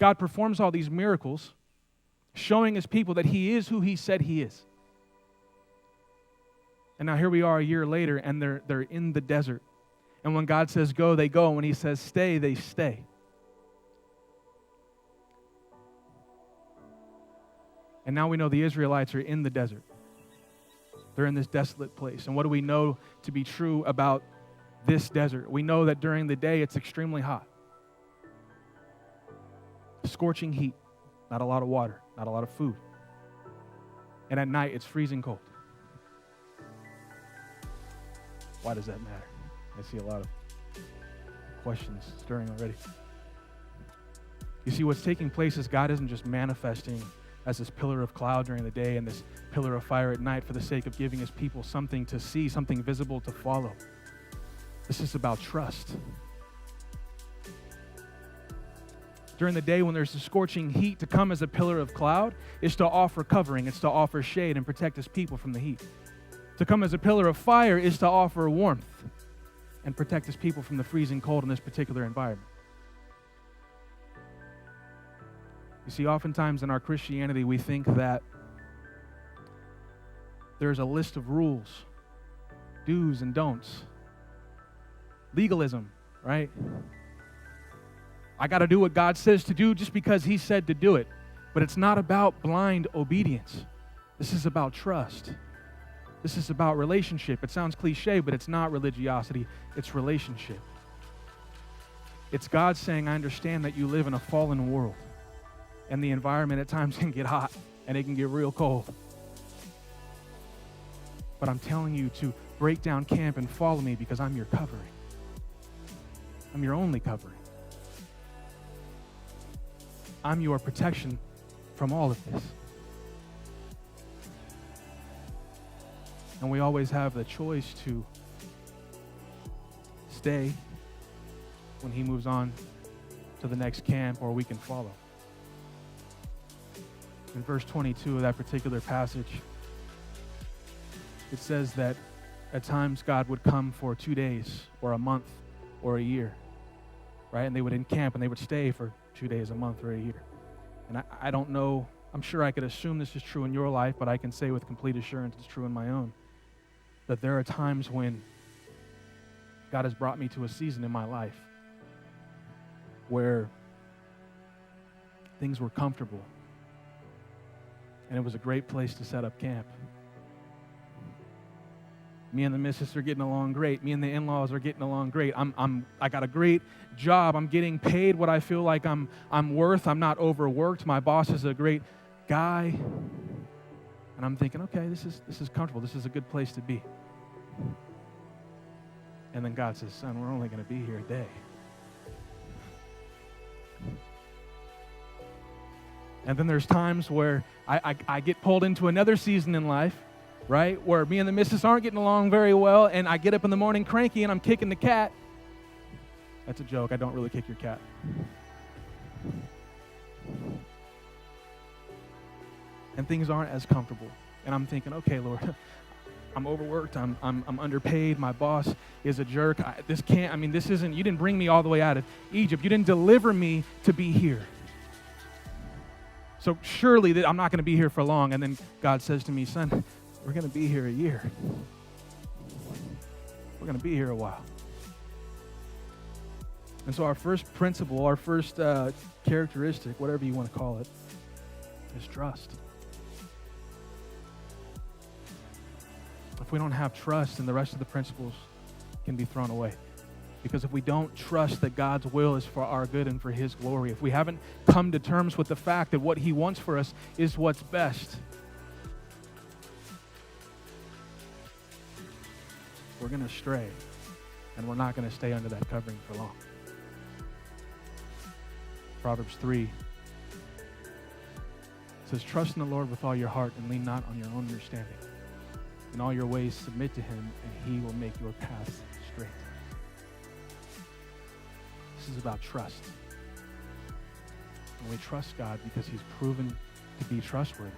God performs all these miracles, showing his people that he is who he said he is. And now here we are a year later, and they're in the desert. And when God says go, they go. And when he says stay, they stay. And now we know the Israelites are in the desert. They're in this desolate place. And what do we know to be true about this desert? We know that during the day it's extremely hot. Scorching heat, not a lot of water, not a lot of food. And at night it's freezing cold. Why does that matter? I see a lot of questions stirring already. You see, what's taking place is God isn't just manifesting as this pillar of cloud during the day and this pillar of fire at night for the sake of giving his people something to see, something visible to follow. This is about trust. During the day when there's the scorching heat, to come as a pillar of cloud is to offer covering. It's to offer shade and protect his people from the heat. To come as a pillar of fire is to offer warmth and protect his people from the freezing cold in this particular environment. You see, oftentimes in our Christianity, we think that there's a list of rules, do's and don'ts. Legalism, right? I got to do what God says to do just because he said to do it. But it's not about blind obedience. This is about trust. This is about relationship. It sounds cliche, but it's not religiosity. It's relationship. It's God saying, I understand that you live in a fallen world. And the environment at times can get hot and it can get real cold. But I'm telling you to break down camp and follow me because I'm your covering. I'm your only covering. I'm your protection from all of this. And we always have the choice to stay when he moves on to the next camp, or we can follow. In verse 22 of that particular passage, it says that at times God would come for 2 days or a month or a year, right? And they would encamp and they would stay for 2 days, a month, or a year. And I don't know, I'm sure I could assume this is true in your life, but I can say with complete assurance it's true in my own, that there are times when God has brought me to a season in my life where things were comfortable and it was a great place to set up camp. Me and the missus are getting along great. Me and the in-laws are getting along great. I got a great job. I'm getting paid what I feel like I'm worth. I'm not overworked. My boss is a great guy. And I'm thinking, okay, this is comfortable. This is a good place to be. And then God says, son, we're only going to be here a day. And then there's times where I get pulled into another season in life, right, where me and the missus aren't getting along very well, and I get up in the morning cranky and I'm kicking the cat. That's a joke. I don't really kick your cat. And things aren't as comfortable. And I'm thinking, okay, Lord, I'm overworked. I'm underpaid. My boss is a jerk. This isn't, you didn't bring me all the way out of Egypt. You didn't deliver me to be here. So surely I'm not going to be here for long. And then God says to me, son, we're going to be here a year. We're going to be here a while. And so our first principle, our first characteristic, whatever you want to call it, is trust. If we don't have trust, then the rest of the principles can be thrown away. Because if we don't trust that God's will is for our good and for his glory, if we haven't come to terms with the fact that what he wants for us is what's best, we're going to stray, and we're not going to stay under that covering for long. Proverbs 3 says, trust in the Lord with all your heart and lean not on your own understanding. In all your ways submit to him, and he will make your paths straight. This is about trust. And we trust God because he's proven to be trustworthy.